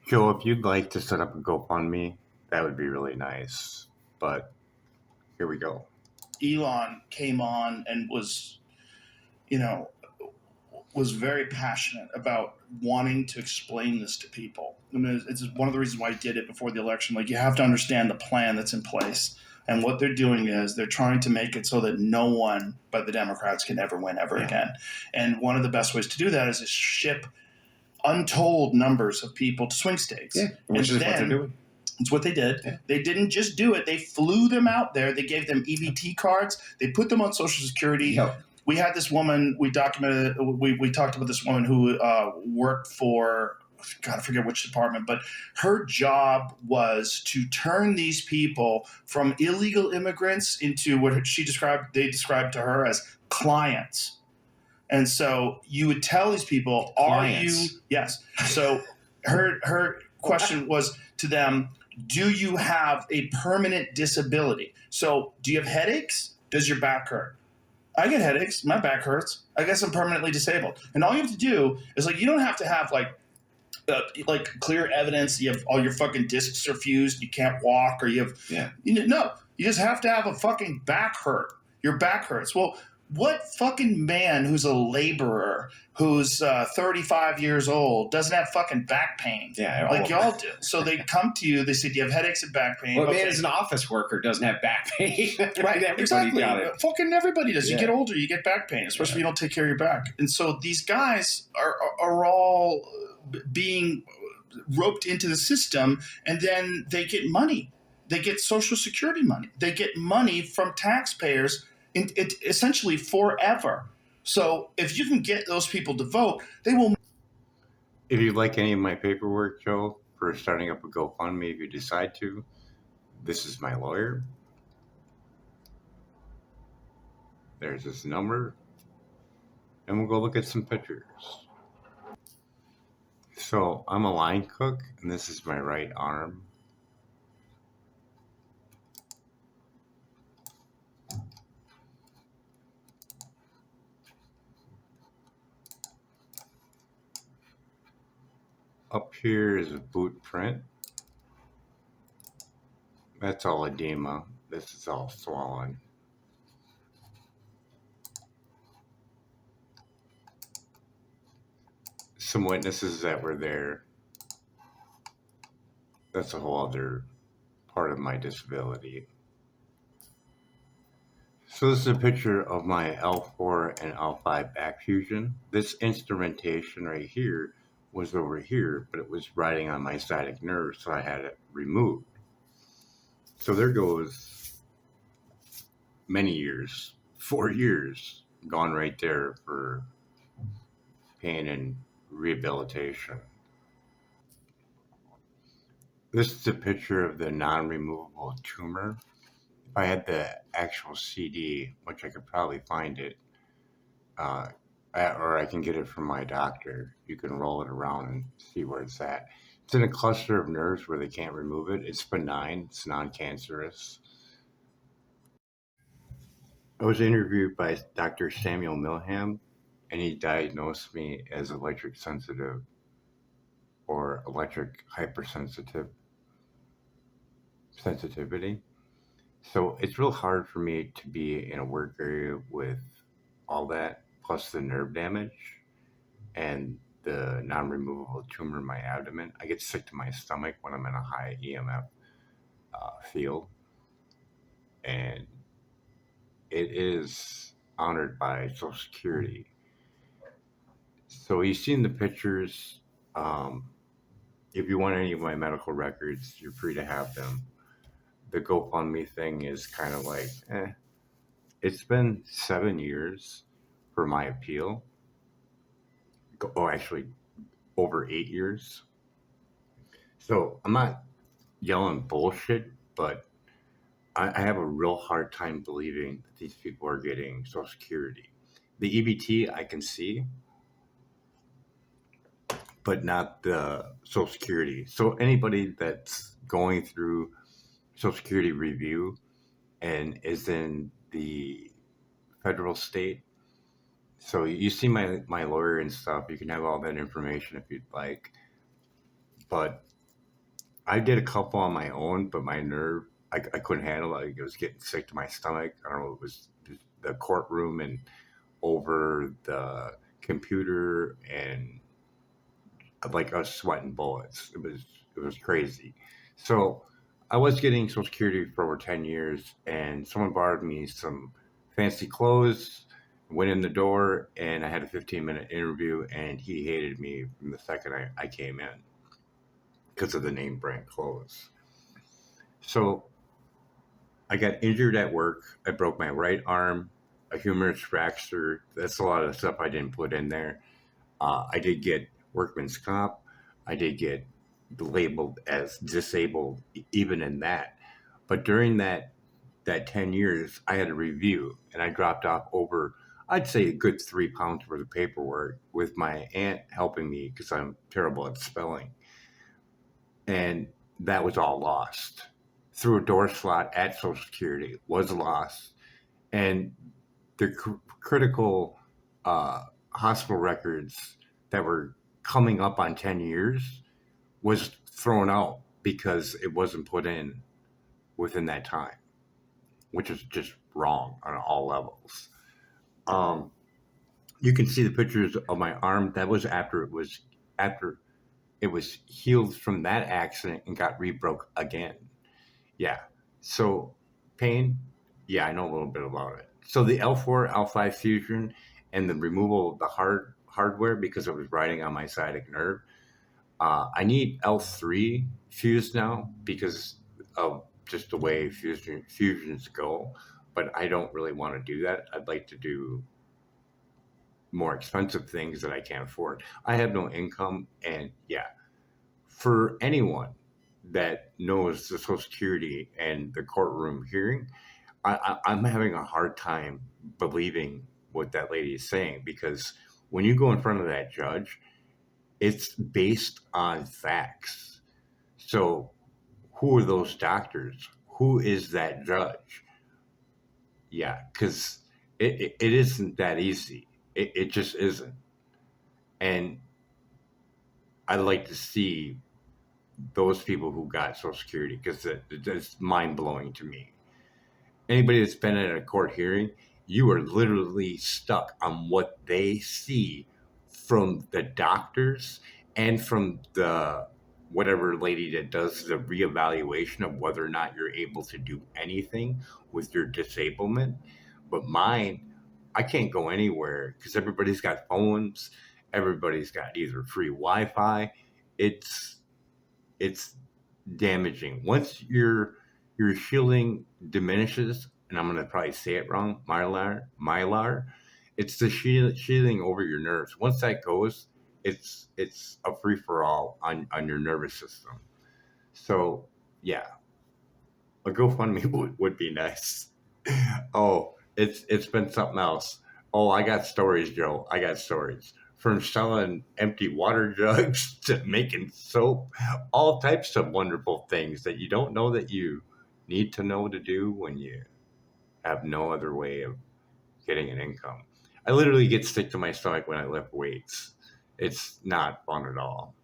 Joe, if you'd like to set up a GoFundMe, that would be really nice. But here we go. Elon came on and was, was very passionate about wanting to explain this to people. I mean, it's one of the reasons why he did it before the election. Like, you have to understand the plan that's in place. And what they're doing is they're trying to make it so that no one but the Democrats can ever win ever again. And one of the best ways to do that is to ship untold numbers of people to swing states. Yeah, which is what they're doing. It's what they did. Yeah. They didn't just do it. They flew them out there. They gave them EBT cards. They put them on Social Security. Yep. We had this woman, we talked about this woman who worked for, God, I forget which department, but her job was to turn these people from illegal immigrants into what they described to her as clients. And so you would tell these people, yes. So her question was to them, do you have a permanent disability? So do you have headaches? Does your back hurt? I get headaches. My back hurts. I guess I'm permanently disabled. And all you have to do is, like, you don't have to have like clear evidence. You have all your fucking discs are fused. You can't walk, or you have no. You just have to have a fucking back hurt. Your back hurts. Well, what fucking man who's a laborer who's 35 years old doesn't have fucking back pain? Yeah, like y'all do. So they come to you. They say, "Do you have headaches and back pain?" Well, man, as an office worker, doesn't have back pain. Right, exactly. Got it. Fucking everybody does. Yeah. You get older, you get back pain, especially if you don't take care of your back. And so these guys are all being roped into the system, and then they get money. They get Social Security money. They get money from taxpayers. It essentially forever. So if you can get those people to vote, they will. If you'd like any of my paperwork, Joe, for starting up a GoFundMe, if you decide to, this is my lawyer. There's this number, and we'll go look at some pictures. So I'm a line cook, and this is my right arm. Up here is a boot print. That's all edema. This is all swollen. Some witnesses that were there. That's a whole other part of my disability. So this is a picture of my L4 and L5 back fusion. This instrumentation right here was over here, but it was riding on my sciatic nerve, so I had it removed. So there goes many years, 4 years, gone right there for pain and rehabilitation. This is a picture of the non-removable tumor. If I had the actual CD, which I could probably find it, or I can get it from my doctor, you can roll it around and see where it's at. It's in a cluster of nerves where they can't remove it. It's benign. It's non-cancerous. I was interviewed by Dr. Samuel Milham, and he diagnosed me as electric sensitive or electric sensitivity. So it's real hard for me to be in a work area with all that, plus the nerve damage and the non-removable tumor in my abdomen. I get sick to my stomach when I'm in a high EMF field. And it is honored by Social Security. So you've seen the pictures. If you want any of my medical records, you're free to have them. The GoFundMe thing is kind of like, It's been 7 years for my appeal. Actually, over 8 years. So I'm not yelling bullshit, but I have a real hard time believing that these people are getting Social Security. The EBT I can see, but not the Social Security. So anybody that's going through Social Security review and is in the federal state, so you see my lawyer and stuff, you can have all that information if you'd like. But I did a couple on my own, but my nerve, I couldn't handle it. It was getting sick to my stomach. I don't know. It was the courtroom and over the computer, and like I was sweating bullets. It was crazy. So I was getting Social Security for over 10 years, and someone borrowed me some fancy clothes. Went in the door, and I had a 15-minute interview, and he hated me from the second I came in because of the name brand clothes. So I got injured at work. I broke my right arm, a humerus fracture. That's a lot of stuff I didn't put in there. I did get workman's comp. I did get labeled as disabled, even in that. But during that 10 years, I had a review, and I dropped off over, I'd say, a good 3 pounds worth of paperwork with my aunt helping me because I'm terrible at spelling, and that was all lost through a door slot at Social Security. Was lost, and the critical hospital records that were coming up on 10 years was thrown out because it wasn't put in within that time, which is just wrong on all levels. Um, you can see the pictures of my arm. That was after it was healed from that accident and got rebroke again. Yeah. So pain, yeah, I know a little bit about it. So the L4, L5 fusion and the removal of the hardware because it was riding on my sciatic nerve. I need L3 fused now because of just the way fusions go. But I don't really want to do that. I'd like to do more expensive things that I can't afford. I have no income, and yeah, for anyone that knows the Social Security and the courtroom hearing, I'm having a hard time believing what that lady is saying because when you go in front of that judge, it's based on facts. So, who are those doctors? Who is that judge? Yeah, because it isn't that easy. It just isn't. And I'd like to see those people who got Social Security because it's mind blowing to me. Anybody that's been at a court hearing, you are literally stuck on what they see from the doctors and from the whatever lady that does the reevaluation of whether or not you're able to do anything with your disablement. But mine, I can't go anywhere because everybody's got phones, everybody's got either free Wi-Fi. It's damaging. Once your shielding diminishes, and I'm going to probably say it wrong, mylar, it's the shielding over your nerves. Once that goes, it's a free for all on your nervous system. So yeah, a GoFundMe would be nice. Oh, it's been something else. Oh, I got stories, Joe. I got stories. From selling empty water jugs to making soap, all types of wonderful things that you don't know that you need to know to do when you have no other way of getting an income. I literally get sick to my stomach when I lift weights. It's not fun at all.